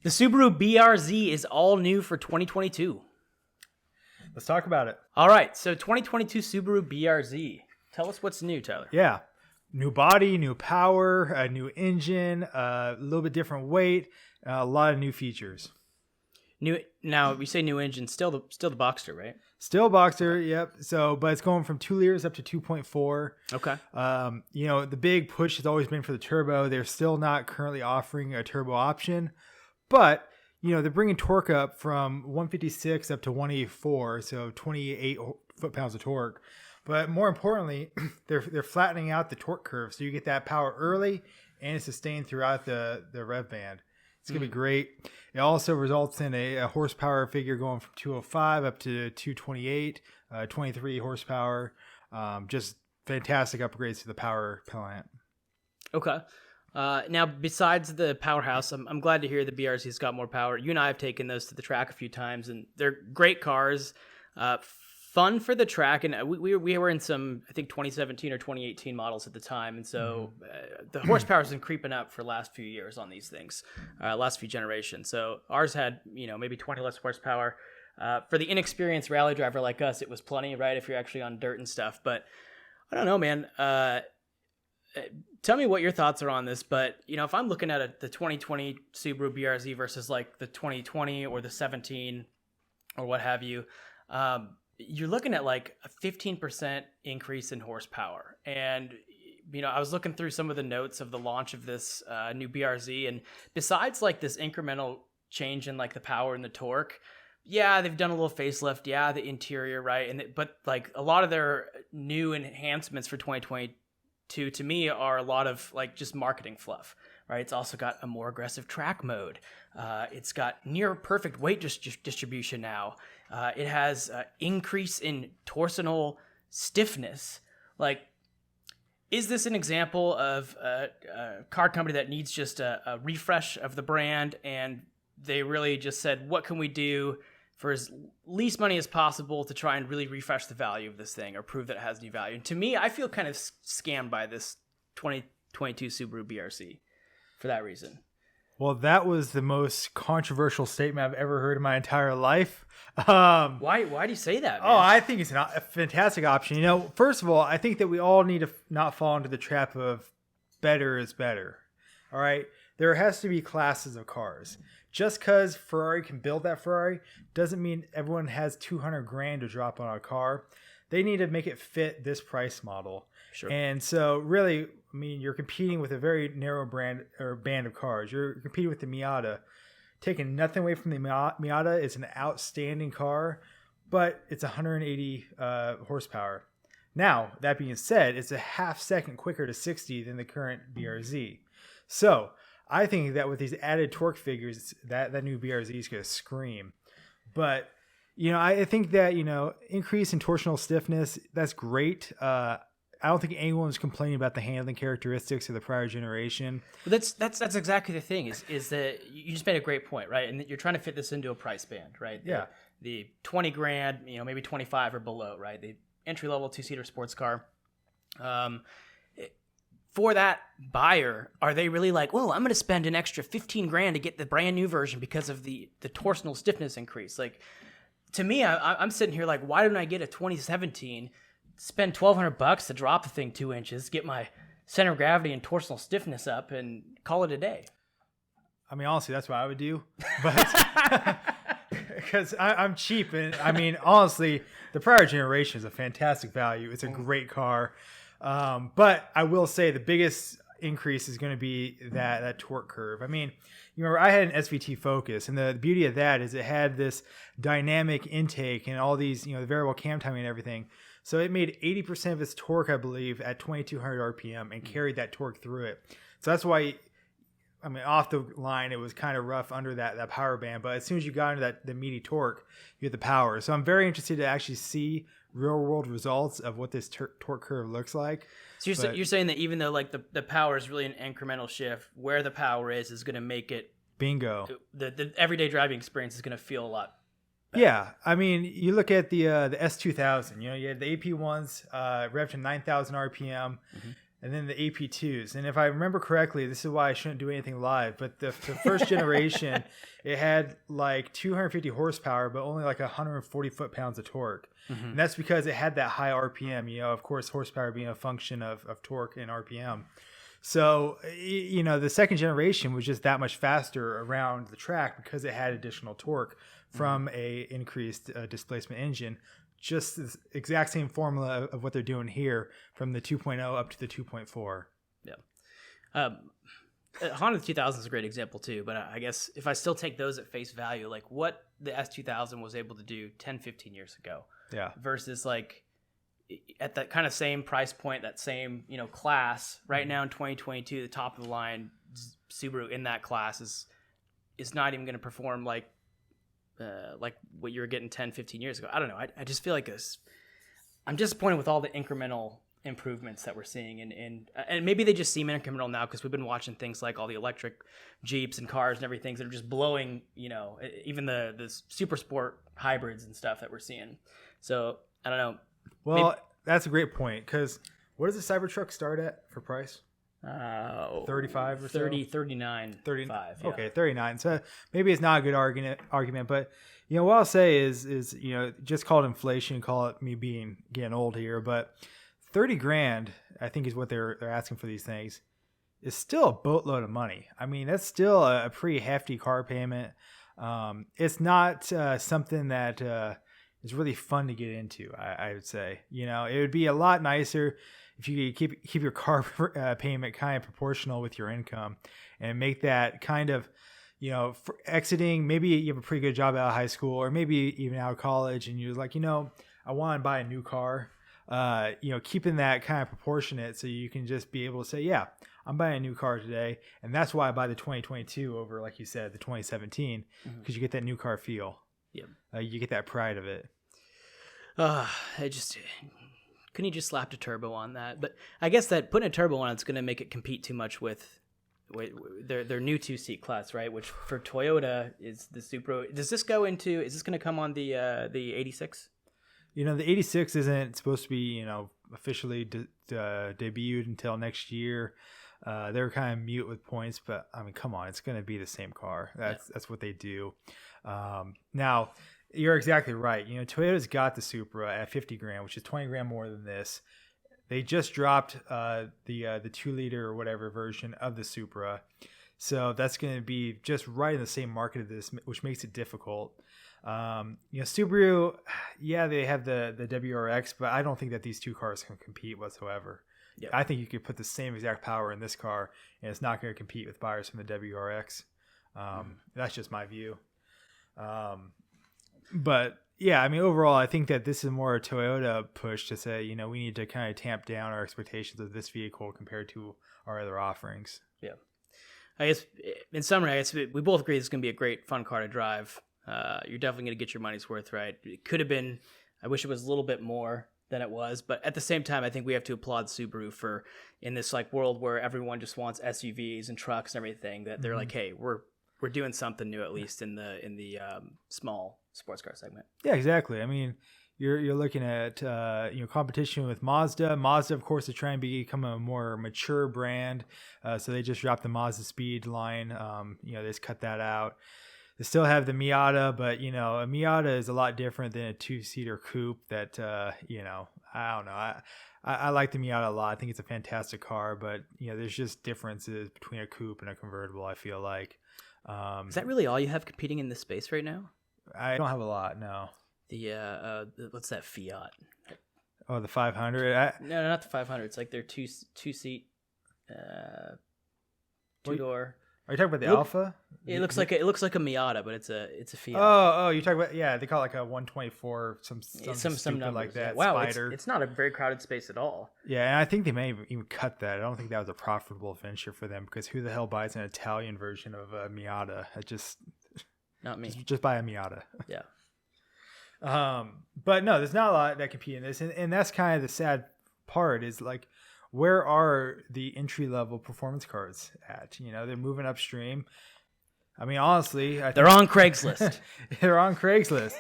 The Subaru BRZ is all new for 2022. Let's talk about it. All right, so 2022 Subaru BRZ. Tell us what's new, Tyler. Yeah. New body, new power, a new engine, a little bit different weight, a lot of new features. Now, we say new engine, still the Boxster, right? Still Boxster, yep. So, but it's going from 2 liters up to 2.4. Okay. The big push has always been for the turbo. They're still not currently offering a turbo option, but they're bringing torque up from 156 up to 184, so 28 foot-pounds of torque. But more importantly, they're flattening out the torque curve, so you get that power early and it's sustained throughout the rev band. It's going to be great. It also results in a horsepower figure going from 205 up to 228, 23 horsepower. Just fantastic upgrades to the power plant. Okay. Now, besides the powerhouse, I'm glad to hear the BRZ's got more power. You and I have taken those to the track a few times, and they're great cars. Fun for the track, and we were in some, I think, 2017 or 2018 models at the time, and so the horsepower's been creeping up for the last few years on these things, last few generations. So ours had, maybe 20 less horsepower. For the inexperienced rally driver like us, it was plenty, right, if you're actually on dirt and stuff. But I don't know, man. Tell me what your thoughts are on this, but if I'm looking at the 2020 Subaru BRZ versus like the 2020 or the 17 or what have you, you're looking at like a 15% increase in horsepower. And I was looking through some of the notes of the launch of this new BRZ, and besides like this incremental change in like the power and the torque, yeah, they've done a little facelift, yeah, the interior, right, but like a lot of their new enhancements for 2022 to me are a lot of like just marketing fluff, right? It's also got a more aggressive track mode. It's got near perfect weight distribution now. It has increase in torsional stiffness. Like, is this an example of a car company that needs just a refresh of the brand, and they really just said, what can we do for as least money as possible to try and really refresh the value of this thing or prove that it has new value? And to me, I feel kind of scammed by this 2022 Subaru BRZ for that reason. Well, that was the most controversial statement I've ever heard in my entire life. Why do you say that, man? Oh, I think it's a fantastic option. First of all, I think that we all need to not fall into the trap of better is better. All right? There has to be classes of cars. Just because Ferrari can build that Ferrari doesn't mean everyone has $200,000 to drop on a car. They need to make it fit this price model. Sure. And so really, you're competing with a very narrow brand or band of cars. You're competing with the Miata. Taking nothing away from the Miata, it's an outstanding car, but it's 180 horsepower. Now, that being said, it's a half second quicker to 60 than the current BRZ. So I think that with these added torque figures, that new BRZ is going to scream. But, I think that, increase in torsional stiffness, that's great. I don't think anyone's complaining about the handling characteristics of the prior generation. Well, that's exactly the thing is that you just made a great point, right? And you're trying to fit this into a price band, right? Yeah. The $20,000, maybe 25 or below, right? The entry-level two-seater sports car. For that buyer, are they really like, whoa, I'm going to spend an extra $15,000 to get the brand new version because of the torsional stiffness increase? Like, to me, I'm sitting here like, why didn't I get a 2017, spend $1,200 to drop the thing 2 inches, get my center of gravity and torsional stiffness up, and call it a day? Honestly, that's what I would do. But because I'm cheap, and honestly, the prior generation is a fantastic value. It's a great car. But I will say the biggest increase is going to be that torque curve. Remember, I had an SVT Focus, and the beauty of that is it had this dynamic intake and all these, the variable cam timing and everything. So it made 80% of its torque, I believe, at 2,200 RPM and carried that torque through it. So that's why, off the line, it was kind of rough under that power band. But as soon as you got into the meaty torque, you get the power. So I'm very interested to actually see real-world results of what this torque curve looks like. So you're saying that even though like the power is really an incremental shift, where the power is going to make it bingo. The everyday driving experience is going to feel a lot better. Yeah, you look at the S2000. You had the AP ones revved to 9,000 RPM. Mm-hmm. and then the AP2s. And if I remember correctly, this is why I shouldn't do anything live, but the first generation, it had like 250 horsepower, but only like 140 foot-pounds of torque. Mm-hmm. And that's because it had that high RPM, of course, horsepower being a function of torque and RPM. So, the second generation was just that much faster around the track because it had additional torque from a increased displacement engine. Just the exact same formula of what they're doing here from the 2.0 up to the 2.4. Yeah. Honda 2000 is a great example too, but I guess if I still take those at face value, like what the S2000 was able to do 10, 15 years ago. Yeah. Versus like at that kind of same price point, that same, class right now in 2022, the top of the line Subaru in that class is not even going to perform like what you were getting 10, 15 years ago. I don't know. I just feel like I'm disappointed with all the incremental improvements that we're seeing. And maybe they just seem incremental now because we've been watching things like all the electric Jeeps and cars and everything that are just blowing, even the super sport hybrids and stuff that we're seeing. So I don't know. Well, that's a great point because what does the Cybertruck start at for price? 35 or 30, 39, 35. Yeah. Okay, 39. So maybe it's not a good argument, but what I'll say is just call it inflation, call it me getting old here, but 30 grand I think is what they're asking for these things is still a boatload of money. I mean, that's still a pretty hefty car payment. It's not something that is really fun to get into. I would say, it would be a lot nicer if you could keep your car payment kind of proportional with your income and make that kind of, for exiting, maybe you have a pretty good job out of high school or maybe even out of college and you're like, I want to buy a new car, keeping that kind of proportionate so you can just be able to say, yeah, I'm buying a new car today. And that's why I buy the 2022 over, like you said, the 2017, because you get that new car feel. Yeah. You get that pride of it. Couldn't you just slap a turbo on that? But I guess that putting a turbo on it's going to make it compete too much with their new 2-seat class, right? Which for Toyota is the Supra. Is this going to come on the 86? The 86 isn't supposed to be, officially debuted until next year. They're kind of mute with points, but I mean, come on, it's going to be the same car. That's what they do. Now, you're exactly right. Toyota's got the Supra at 50 grand, which is 20 grand more than this. They just dropped the 2-liter or whatever version of the Supra. So that's going to be just right in the same market of this, which makes it difficult. Subaru, yeah, they have the WRX, but I don't think that these two cars can compete whatsoever. Yep. I think you could put the same exact power in this car, and it's not going to compete with buyers from the WRX. That's just my view. But yeah, I mean, overall, I think that this is more a Toyota push to say, we need to kind of tamp down our expectations of this vehicle compared to our other offerings. Yeah. I guess in summary, we both agree this is going to be a great, fun car to drive. You're definitely going to get your money's worth, right? It could have been, I wish it was a little bit more than it was, but at the same time, I think we have to applaud Subaru for in this like world where everyone just wants SUVs and trucks and everything that they're like, hey, we're doing something new, at least in the small sports car segment. Yeah, exactly. I mean, you're looking at competition with Mazda. Mazda, of course, is trying to become a more mature brand, so they just dropped the Mazda Speed line. They just cut that out. They still have the Miata, but a Miata is a lot different than a 2-seater coupe. That I don't know. I like the Miata a lot. I think it's a fantastic car, but there's just differences between a coupe and a convertible. I feel like. Is that really all you have competing in this space right now? I don't have a lot. No. What's that Fiat? Oh, the 500. No, not the 500. It's like their two-seat, 2-door. Are you talking about the Alpha? It looks like a Miata, but it's a Fiat. Oh, you're talking about they call it like a 124, some numbers like that. Wow, Spider. It's not a very crowded space at all. Yeah, and I think they may even cut that. I don't think that was a profitable venture for them because who the hell buys an Italian version of a Miata? Not me. Just buy a Miata. Yeah. But no, there's not a lot that compete in this, and that's kind of the sad part is like, where are the entry-level performance cars at? They're moving upstream. I mean, honestly, they're on Craigslist. They're on Craigslist.